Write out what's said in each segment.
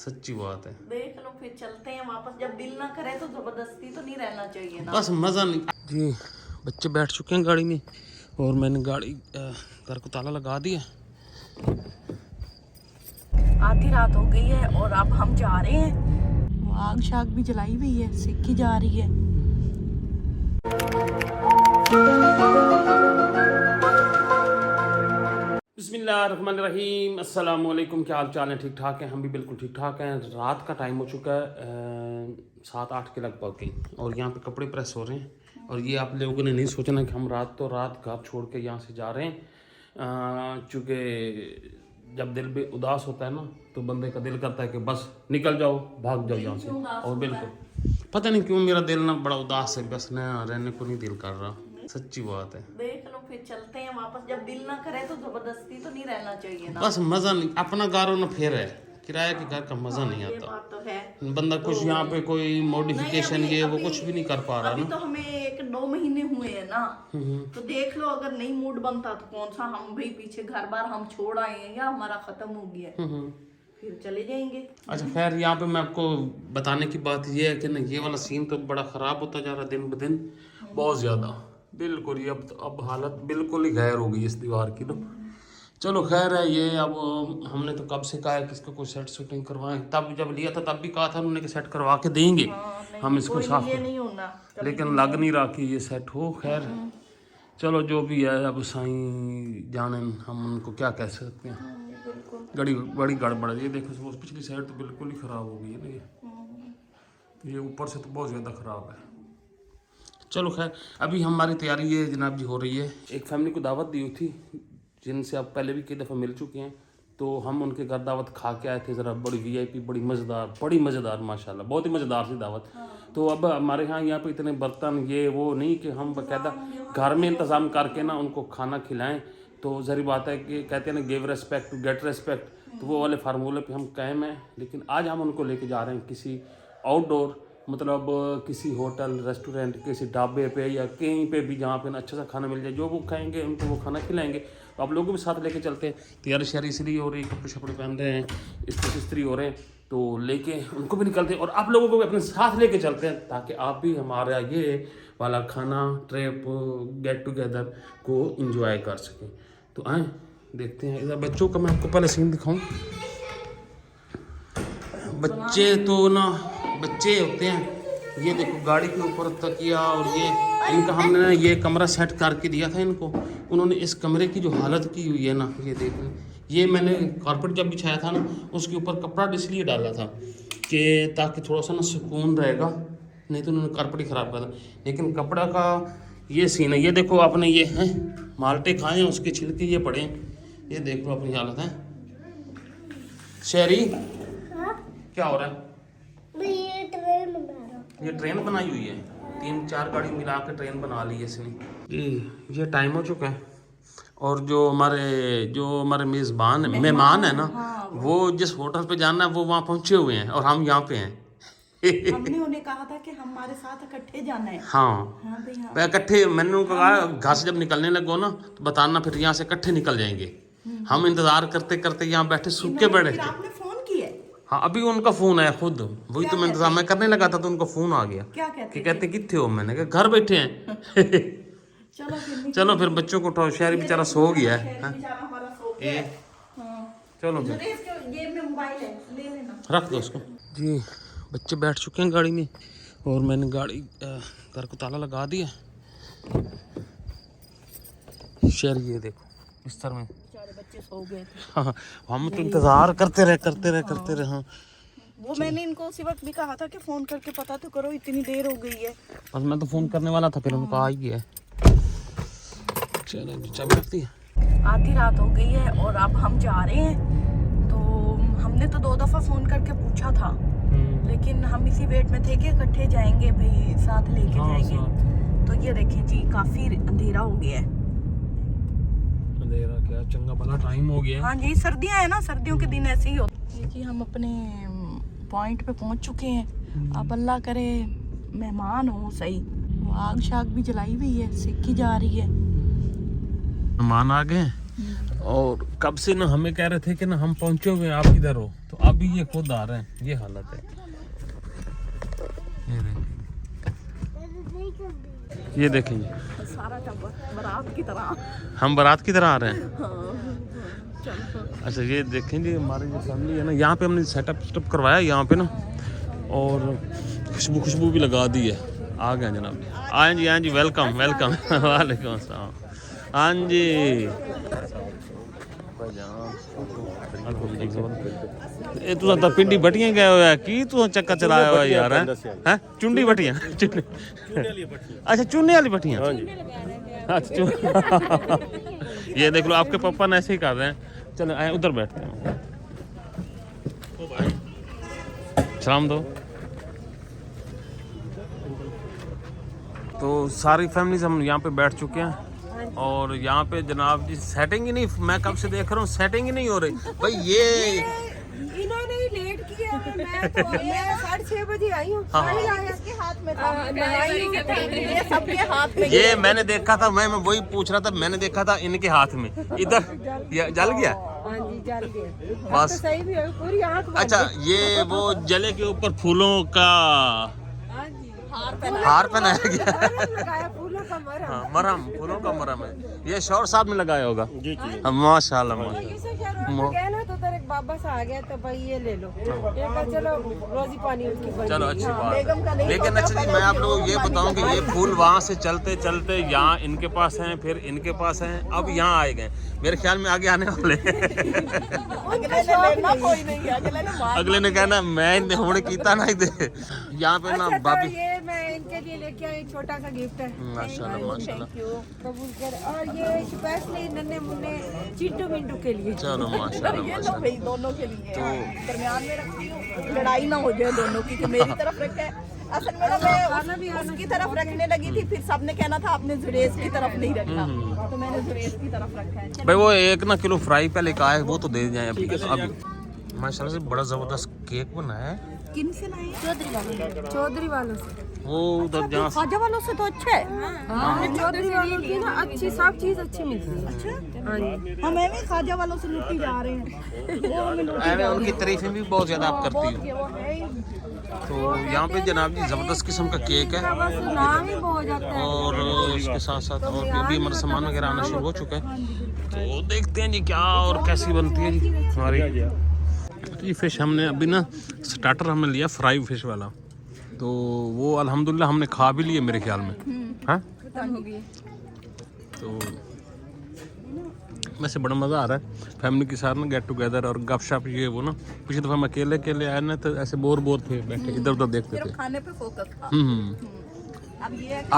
सच्ची बात है। देख लो फिर चलते हैं वापस, जब दिल ना करे तो जबरदस्ती तो नहीं रहना चाहिए ना। बस मजा नहीं जी। बच्चे बैठ चुके हैं गाड़ी में और मैंने गाड़ी घर को ताला लगा दिया। आधी रात हो गई है और अब हम जा रहे हैं। आग शाग भी जलाई हुई है, सिक्की जा रही है। बिस्मिल्लाहिर्रहमानिर्रहीम, अस्सलाम वालेकुम। क्या हाल चाल है? ठीक ठाक है? हम भी बिल्कुल ठीक ठाक हैं। रात का टाइम हो चुका है 7-8 के लगभग की, और यहाँ पे कपड़े प्रेस हो रहे हैं। और ये आप लोगों ने नहीं सोचना कि हम रात घर छोड़ के यहाँ से जा रहे हैं, चूँकि जब दिल भी उदास होता है ना तो बंदे का दिल करता है कि बस निकल जाओ, भाग जाओ यहाँ से। और बिल्कुल पता नहीं क्यों मेरा दिल ना बड़ा उदास है, बस ना रहने को नहीं दिल कर रहा। सच्ची बात है। देख लो फिर चलते हैं वापस, जब दिल ना करे तो जबरदस्ती तो नहीं रहना चाहिए ना। बस मजा नहीं, अपना गारो ना फेर है, किराए के घर का मजा नहीं ये आता। बात तो है। बंदा कुछ यहाँ पे कोई मॉडिफिकेशन ये वो कुछ भी नहीं कर पा रहा अभी ना। तो हमें 1-2 महीने हुए हैं ना, तो देख लो अगर नहीं मूड बनता तो कौन सा हम भाई पीछे घर बार हम छोड़ आए हैं या हमारा खत्म हो गया है, फिर चले जाएंगे। अच्छा खैर, यहाँ पे मैं आपको बताने की बात ये है कि ना, ये वाला सीन तो बड़ा ख़राब होता जा रहा है दिन ब दिन, बहुत ज़्यादा। बिल्कुल ये अब हालत बिल्कुल ही गैर हो गई इस दीवार की ना। चलो खैर है ये, अब हमने तो कब से कहा है कि इसको कोई सेट शूटिंग करवाएं। तब जब लिया था तब भी कहा था उन्होंने कि सेट करवा के देंगे, हम इसको साफ ये नहीं होना, लेकिन लग नहीं रहा कि ये सेट हो। खैर चलो जो भी है, अब साईं जाने, हम उनको क्या कह सकते हैं। बड़ी गड़बड़ है। ये देखो वो पिछली साइड तो बिल्कुल ही ख़राब हो गई है ना, ये ऊपर से तो बहुत ज़्यादा ख़राब है। चलो खैर, अभी हमारी तैयारी ये जनाब जी हो रही है। एक फैमिली को दावत दी हुई थी जिनसे आप पहले भी कई दफ़ा मिल चुके हैं, तो हम उनके घर दावत खा के आए थे। ज़रा बड़ी VIP, बड़ी मज़ेदार माशाल्लाह, बहुत ही मज़ेदार सी दावत। तो अब हमारे यहाँ पे इतने बर्तन ये वो नहीं कि हम बाकायदा घर में इंतज़ाम करके ना उनको खाना खिलाएं। तो ज़री बात है कि कहते हैं ना, give respect to get respect, तो वो वाले फार्मूले पे हम कायम हैं। लेकिन आज हम उनको लेके जा रहे हैं किसी आउटडोर, मतलब किसी होटल रेस्टोरेंट, किसी ढाबे पे या कहीं पे भी जहाँ पे ना अच्छा सा खाना मिल जाए, जो वो खाएंगे उनको वो खाना खिलाएंगे। तो आप लोगों को भी साथ लेके चलते हैं। तैयारी शैयारी इसलिए हो रही, कपड़े शपड़े पहन रहे हैं, इस्त्री हो रहे हैं, तो लेके उनको भी निकलते हैं और आप लोगों को भी अपने साथ लेके चलते हैं, ताकि आप भी हमारा ये वाला खाना ट्रिप गेट टुगेदर को इंजॉय कर सकें। तो आए देखते हैं। इधर बच्चों का मैं आपको पहले सीन दिखाऊं। बच्चे तो ना बच्चे होते हैं। ये देखो गाड़ी के ऊपर तकिया, और ये इनका हमने ना ये कमरा सेट करके दिया था इनको। उन्होंने इस कमरे की जो हालत की हुई है ना, ये देखो, ये मैंने कारपेट जब बिछाया था ना उसके ऊपर कपड़ा इसलिए डाला था कि ताकि थोड़ा सा ना सुकून रहेगा, नहीं तो उन्होंने कारपेट ही ख़राब कर दिया। लेकिन कपड़ा का ये सीन है, ये देखो आपने, ये हैं माल्टे खाए हैं, उसके छिलके ये पड़े हैं। ये देख लो अपनी हालत है। शहरी क्या हो रहा है? ये ट्रेन बनाई हुई है, 3-4 गाड़ी मिला के ट्रेन बना ली है इसने। ये टाइम हो चुका है, और जो हमारे मेहमान है ना, वो जिस होटल पे जाना है वो वहाँ पहुँचे हुए हैं और हम यहाँ पे हैं। हमने उन्हें कहा था कि हमारे साथ इकट्ठे जाना है। हाँ इकट्ठे, मैंने उनको कहा घर से जब निकलने लगो ना तो बताना, फिर यहाँ से इकट्ठे निकल जाएंगे। हम इंतजार करते करते यहाँ बैठे सूखे बैठे थे। आपने फोन किया? हाँ अभी उनका फोन आया खुद, वही तो मैं इंतजार मैं करने लगा था, तो उनका फोन आ गया। क्या कहते कितने हो? मैंने कहा घर बैठे हैं। चलो फिर बच्चों को उठाओ, शहरी बेचारा सो गया है। चलो फिर रख दो उसको जी। बच्चे बैठ चुके हैं गाड़ी में और मैंने गाड़ी घर को ताला लगा दिया। शहर ये देखो बिस्तर में बच्चे सो गए। हाँ हम तो इंतजार करते रहे। हाँ वो मैंने इनको उसी वक्त भी कहा था कि फोन करके पता तो करो, इतनी देर हो गई है। बस मैं तो फोन करने वाला था, फिर उनको आ ही गया। चलो चाबी रख दी। आधी रात हो गई है और अब हम जा रहे हैं। तो हमने तो 2 दफा फोन करके पूछा था, लेकिन हम इसी वेट में थे कि इकट्ठे जाएंगे भाई, साथ लेके जाएंगे। तो ये देखें जी, काफी अंधेरा हो गया है। अंधेरा क्या, चंगा भला टाइम हो गया। हाँ जी, सर्दियां है ना, सर्दियों के दिन ऐसे ही होते हैं जी। हम अपने पॉइंट पे पहुंच चुके हैं। अब अल्लाह करे मेहमान हो सही। वो आग शाग भी जलाई हुई है, सिक्की जा रही है। मेहमान आ गए और कब से ना हमें कह रहे थे कि ना हम पहुंचे हुए हैं, आप किधर हो? तो अभी ये खुद आ रहे हैं, ये हालत है। ये देखेंगे सारा बारात की तरह, हम बारात की तरह आ रहे हैं। चलो अच्छा ये देखेंगे हमारी जो फैमिली है ना, यहाँ पे हमने सेटअप करवाया यहाँ पे ना, और खुशबू भी लगा दी है। आ गए जनाब, हाँ जी वेलकम वेलकम वालेकुम अस्सलाम। हाँ जी ਇਹ ਤੂੰ ਤਾਂ ਪਿੰਡੀ ਬਟੀਆਂ ਗਏ ਹੋਇਆ ਕੀ ਤੂੰ ਚੱਕਰ ਚਲਾਇਆ ਹੋਇਆ ਯਾਰ ਹੈ ਚੁੰਡੀ ਬਟੀਆਂ अच्छा चूने वाली बटियां अच्छा ये देख लो आपके पापा ने ऐसे ही कर रहे हैं। चलो आए उधर बैठते हैं, सलाम दो। तो सारी फैमिलीज हम यहाँ पे बैठ चुके हैं और यहाँ पे जनाब जी सेटिंग ही नहीं, मैं कब से देख रहा हूँ सेटिंग ही नहीं हो रही भाई। ये इन्होंने ही लेट किया, मैं 6:30 बजे आई हूँ। हाँ। इसके हाथ में था, ये सबके हाथ में। ये मैंने देखा था, मैं वही पूछ रहा था, मैंने देखा था इनके हाथ में इधर जल गया। हाँ जी जल गया, बस तो सही भी है, पूरी आँख बंद अच्छा है। ये वो जले के ऊपर फूलों का हाँ जी हार पहनाया गया। मरहम लगाया, फूलों का मरहम। हाँ, मरहम, फूलों का मरहम है। ये शौर साहब ने लगाया होगा। हाँ, माशाल्लाह माशाल्लाह। यूसुफ यार रोड पे गए ना तो उधर एक बाबा सा आ गया, तो भाई ये ले लो, ये कहा चलो रोजी पानी उसकी बन चलो गई। अच्छी बात है। लेकिन अच्छा जी मैं आप लोगों को ये बताऊं कि ये फूल वहाँ से चलते चलते यहाँ इनके पास हैं, फिर इनके पास हैं, अब यहाँ आए गए। मेरे ख्याल में आगे आने वाले हैं। अगले ने कहना मैं हुण कीता ना ही दे। यहाँ पे ना अच्छा, तो भाभी ये मैं इनके लिए लेके आई, छोटा सा गिफ्ट है, माशाल्लाह माशाल्लाह। कबूल कर। और ये स्पेशली नन्हे मुन्ने चिंटू मिंटू के लिए। चलो माशाल्लाह ये तो माशाल्लाह। भाई दोनों के लिए दरमियान में रखती हूँ, लड़ाई ना हो जाए दोनों की कि मेरी तरफ रखा है। असल में ना मैं उसकी तरफ रखने लगी थी, फिर सबने कहना था आपने जुरेज की तरफ नहीं रखा, तो मैंने जुरेज की तरफ रखा है। भाई वो 1 ना किलो फ्राई पहले का है, वो तो दे जाए अभी। अभी माशाल्लाह से बड़ा जबरदस्त केक बनाया है। किन से लाए? चौधरी वालों से। वो उधर जहाँ ख्वाजा वालों से तो अच्छा है। हाँ, चौधरी वालों की ना अच्छी, सब चीज अच्छी मिलती है। अच्छा हाँ जी, हम भी ख्वाजा वालों से लुटी जा रहे हैं। वो हमें लुटी ऐਵੇਂ उनकी तारीफें भी बहुत ज़्यादा आप करती हो। वो है ही। तो यहाँ पे जनाब जी ज़बरदस्त किस्म का केक है, बस नाम ही बहुत जाता है। और इसके साथ साथ और भी हमारा सामान वगैरह आना शुरू हो चुका है। तो देखते हैं जी क्या और कैसी बनती है जी हमारी ये फ़िश। हमने अभी ना स्टार्टर हमने लिया फ्राई फिश वाला, तो वो अल्हम्दुलिल्लाह हमने खा भी लिए मेरे ख्याल में। हाँ तो वैसे बड़ा मज़ा आ रहा है फैमिली के साथ ना, गेट टुगेदर और गपशप ये वो ना। पिछली दफ़ा हम अकेले आए ना तो ऐसे बोर थे बैठे इधर उधर देखते थे। खाने पे फोकस था।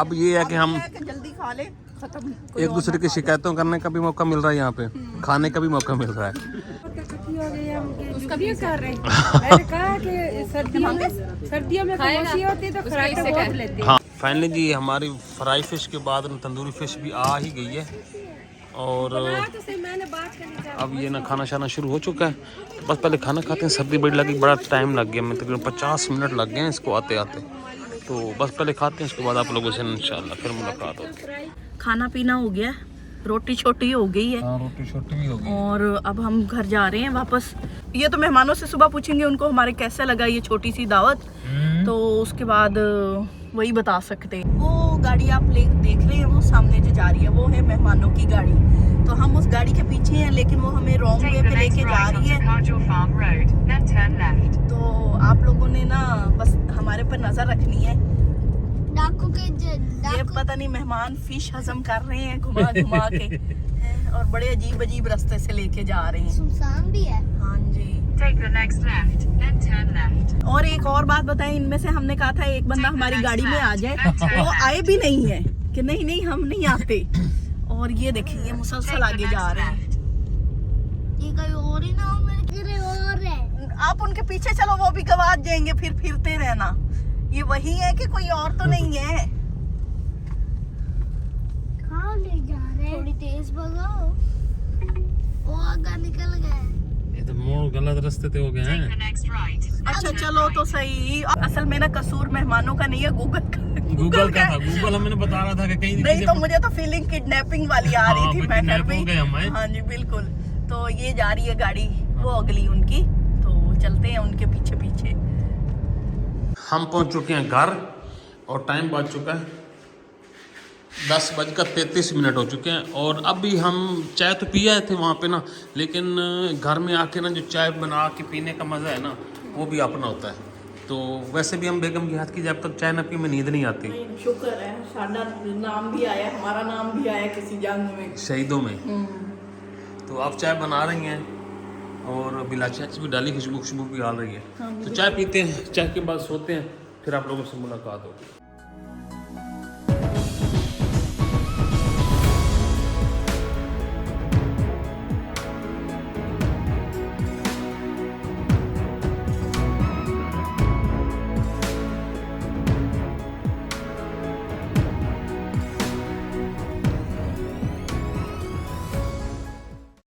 अब ये है कि हम जल्दी खा ले, खत्म। एक दूसरे की शिकायतों करने का भी मौका मिल रहा है, यहाँ पे खाने का भी मौका मिल रहा है। उसका भी कर रहे हैं। मैंने कहा कि सर्दियों में खांसी होती है तो खराटे बहुत लेते हैं। हाँ फाइनली जी हमारी फ्राई फिश के बाद तंदूरी फिश भी आ ही गई है, और तो सही मैंने बात करनी चाहिए। अब ये ना खाना शाना शुरू हो चुका है। तो बस पहले खाना खाते हैं, सर्दी बड़ी लगी, बड़ा टाइम लग गया, मैं तकरीबन 50 मिनट लग गए हैं इसको आते आते। तो बस पहले खाते हैं, उसके बाद आप लोगों से इंशाल्लाह फिर मुलाकात होगी। खाना पीना हो गया, रोटी छोटी हो गई है, हाँ रोटी छोटी भी होगी। और अब हम घर जा रहे हैं वापस। ये तो मेहमानों से सुबह पूछेंगे उनको हमारे कैसे लगा ये छोटी सी दावत, तो उसके बाद वही बता सकते हैं। वो गाड़ी आप देख रहे हैं वो सामने जो जा रही है, वो है मेहमानों की गाड़ी। तो हम उस गाड़ी के पीछे हैं, लेकिन वो हमें रॉन्ग वे पे लेके जा रही है। तो आप लोगों ने ना बस हमारे पर नजर रखनी है। ये पता नहीं मेहमान फिश हजम कर रहे हैं घुमा घुमा के और बड़े अजीब अजीब रास्ते से लेके जा रहे हैं। सुनसान भी है। हाँ जी। Take the next left, then turn left. और एक और बात बताएं, इनमें से हमने कहा था एक बंदा हमारी गाड़ी में आ जाए, वो आए भी नहीं है कि नहीं हम नहीं आते। और ये देखिए ये मुसलसल आगे जा रहे हैं। ये कोई और ही ना हो, मेरे कोई और है। आप उनके पीछे चलो, वो भी गवाच जाएंगे, फिर फिरते रहना। ये वही है कि कोई और तो नहीं है। कहाँ ले जा रहे हैं? थोड़ी तेज भगाओ, वो आगे निकल गए। ये तो मोड़ गलत रास्ते पे हो गए Take the हैं। next right. अच्छा चलो तो सही। असल में ना कसूर मेहमानों का नहीं है, गूगल का। गूगल का था, गूगल हमें बता रहा था कि कहीं नहीं तो मुझे तो फीलिंग किडनैपिंग वाली आ रही थी। kidnap हो गए हम, हैं? हाँ जी बिल्कुल। तो ये जा रही है गाड़ी, वो अगली उनकी। तो चलते हैं उनके पीछे पीछे। हम पहुंच चुके हैं घर और टाइम बज चुका है 10:33 हो चुके हैं। और अभी हम चाय तो पिया थे वहाँ पे ना, लेकिन घर में आके ना जो चाय बना के पीने का मज़ा है ना वो भी अपना होता है। तो वैसे भी हम बेगम के हाथ की जब तक चाय ना पी में नींद नहीं आती। शुक्र है साडा नाम भी आया, हमारा नाम भी आया किसी जंग में, शहीदों में। तो आप चाय बना रही हैं और अभी इलायची भी डाली, खुशबू भी आ रही है। तो चाय पीते हैं, चाय के बाद सोते हैं, फिर आप लोगों से मुलाकात होगी।